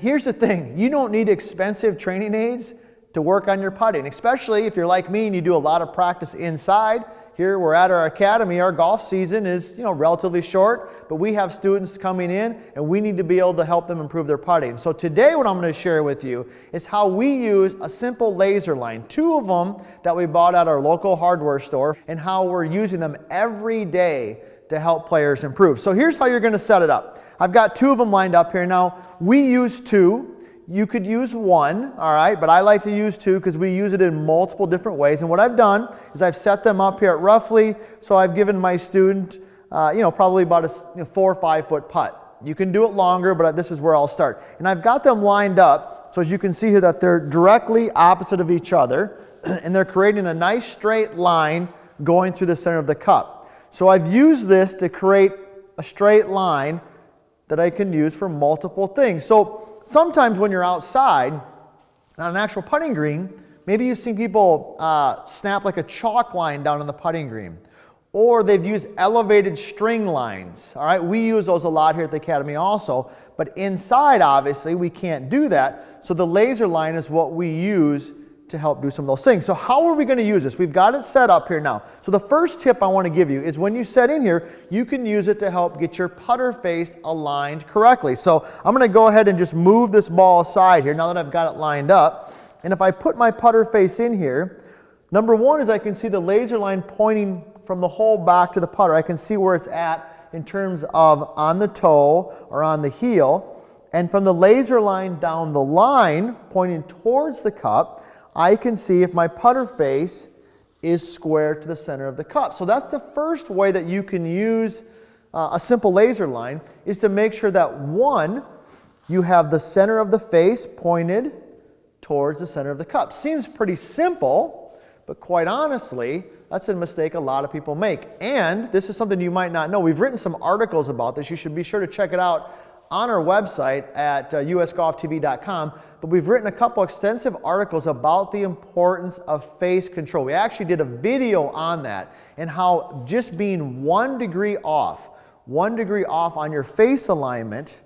here's the thing, you don't need expensive training aids to work on your putting, especially if you're like me and you do a lot of practice inside. Here we're at our academy, our golf season is relatively short, but we have students coming in and we need to be able to help them improve their putting. So today what I'm going to share with you is how we use a simple laser line, 2 of them that we bought at our local hardware store, and how we're using them every day to help players improve. So here's how you're going to set it up. I've got 2 of them lined up here. Now we use 2. You could use 1, all right, but I like to use 2 because we use it in multiple different ways. And what I've done is I've set them up here at roughly, so I've given my student, probably about a 4 or 5 foot putt. You can do it longer, but this is where I'll start. And I've got them lined up, so as you can see here that they're directly opposite of each other, and they're creating a nice straight line going through the center of the cup. So I've used this to create a straight line that I can use for multiple things. So sometimes when you're outside on an actual putting green, maybe you've seen people snap like a chalk line down on the putting green. Or they've used elevated string lines. All right, we use those a lot here at the academy also. But inside, obviously, we can't do that. So the laser line is what we use to help do some of those things. So how are we going to use this? We've got it set up here now. So the first tip I want to give you is when you set in here, you can use it to help get your putter face aligned correctly. So I'm going to go ahead and just move this ball aside here now that I've got it lined up. And if I put my putter face in here, number 1 is I can see the laser line pointing from the hole back to the putter. I can see where it's at in terms of on the toe or on the heel. And from the laser line down the line pointing towards the cup, I can see if my putter face is square to the center of the cup. So that's the first way that you can use a simple laser line, is to make sure that 1, you have the center of the face pointed towards the center of the cup. Seems pretty simple, but quite honestly, that's a mistake a lot of people make. And this is something you might not know. We've written some articles about this. You should be sure to check it out on our website at usgolftv.com, but we've written a couple extensive articles about the importance of face control. We actually did a video on that and how just being 1 degree off on your face alignment,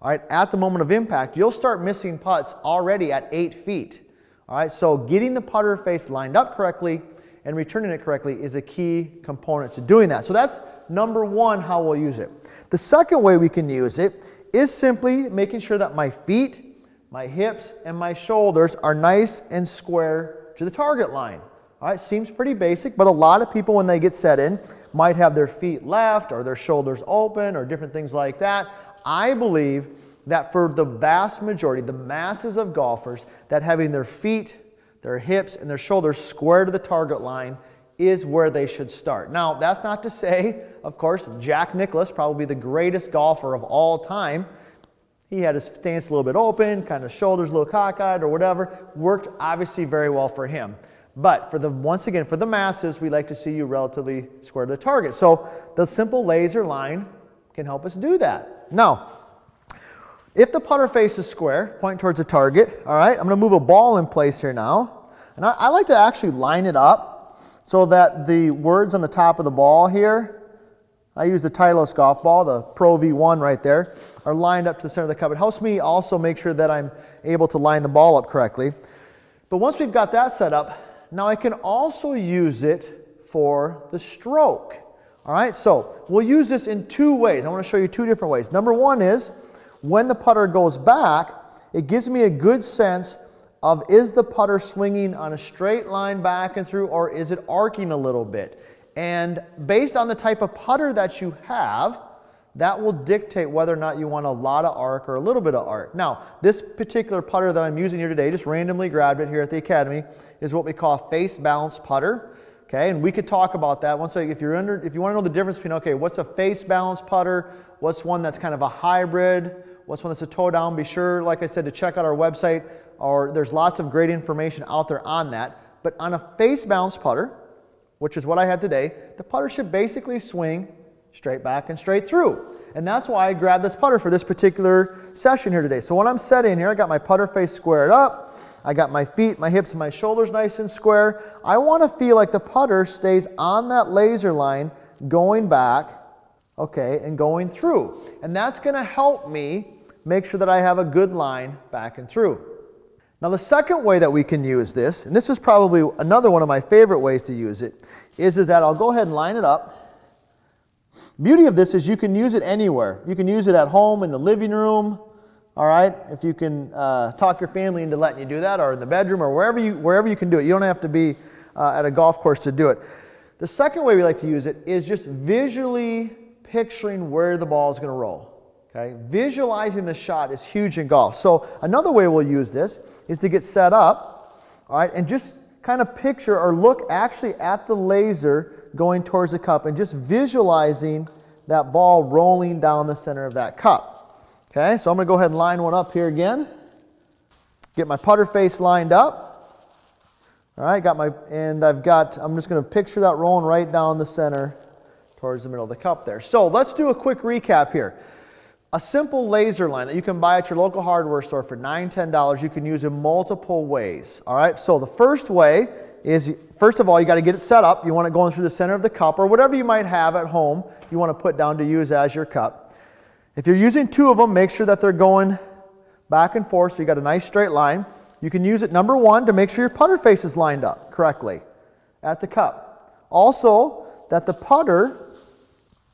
all right, at the moment of impact, you'll start missing putts already at 8 feet. All right, so getting the putter face lined up correctly and returning it correctly is a key component to doing that. So that's number 1, how we'll use it. The second way we can use it is simply making sure that my feet, my hips, and my shoulders are nice and square to the target line. All right, seems pretty basic, but a lot of people when they get set in might have their feet left or their shoulders open or different things like that. I believe that for the vast majority, the masses of golfers, that having their feet, their hips, and their shoulders square to the target line is where they should start. Now, that's not to say, of course, Jack Nicklaus, probably the greatest golfer of all time, he had his stance a little bit open, kind of shoulders a little cockeyed or whatever, worked obviously very well for him. But once again, for the masses, we like to see you relatively square to the target. So the simple laser line can help us do that. Now, if the putter face is square, point towards the target, all right, I'm going to move a ball in place here now. And I like to actually line it up so that the words on the top of the ball here, I use the Titleist golf ball, the Pro V1 right there, are lined up to the center of the cup. It helps me also make sure that I'm able to line the ball up correctly. But once we've got that set up, now I can also use it for the stroke. All right, so we'll use this in 2 ways. I want to show you 2 different ways. Number 1 is when the putter goes back, it gives me a good sense of, is the putter swinging on a straight line back and through, or is it arcing a little bit? And based on the type of putter that you have, that will dictate whether or not you want a lot of arc or a little bit of arc. Now, this particular putter that I'm using here today, just randomly grabbed it here at the academy, is what we call a face balance putter. Okay, and we could talk about that once. If you want to know the difference between, okay, what's a face balance putter, what's one that's kind of a hybrid, what's one that's a toe down, be sure, like I said, to check out our website, or there's lots of great information out there on that. But on a face balance putter, which is what I had today, the putter should basically swing straight back and straight through. And that's why I grabbed this putter for this particular session here today. So when I'm set in here, I got my putter face squared up, I got my feet, my hips, and my shoulders nice and square. I want to feel like the putter stays on that laser line going back, okay, and going through. And that's going to help me make sure that I have a good line back and through. Now the second way that we can use this, and this is probably another one of my favorite ways to use it, is that I'll go ahead and line it up. Beauty of this is you can use it anywhere. You can use it at home in the living room, all right? If you can talk your family into letting you do that, or in the bedroom, or wherever you can do it. You don't have to be at a golf course to do it. The second way we like to use it is just visually picturing where the ball is going to roll. Okay? Visualizing the shot is huge in golf. So another way we'll use this is to get set up, all right, and just kind of picture or look actually at the laser going towards the cup and just visualizing that ball rolling down the center of that cup. Okay, so I'm going to go ahead and line one up here again. Get my putter face lined up. All right, I'm just going to picture that rolling right down the center towards the middle of the cup there. So let's do a quick recap here. A simple laser line that you can buy at your local hardware store for $9, $10, you can use in multiple ways. All right, so the first way is, first of all, you got to get it set up. You want it going through the center of the cup, or whatever you might have at home you want to put down to use as your cup. If you're using two of them, make sure that they're going back and forth so you got a nice straight line. You can use it, number one, to make sure your putter face is lined up correctly at the cup. Also, that the putter,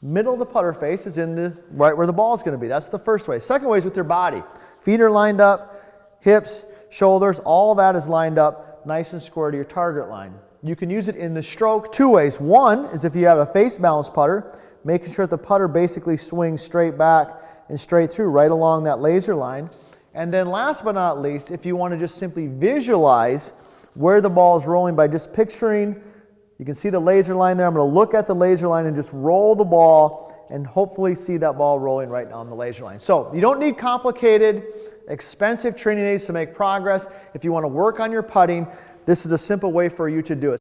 middle of the putter face is in right where the ball is going to be. That's the first way. Second way is with your body. Feet are lined up, hips, shoulders, all that is lined up nice and square to your target line. You can use it in the stroke two ways. One is if you have a face balanced putter, making sure that the putter basically swings straight back and straight through right along that laser line. And then last but not least, if you want to just simply visualize where the ball is rolling by just picturing, you can see the laser line there. I'm going to look at the laser line and just roll the ball and hopefully see that ball rolling right down the laser line. So you don't need complicated, expensive training aids to make progress. If you want to work on your putting, this is a simple way for you to do it.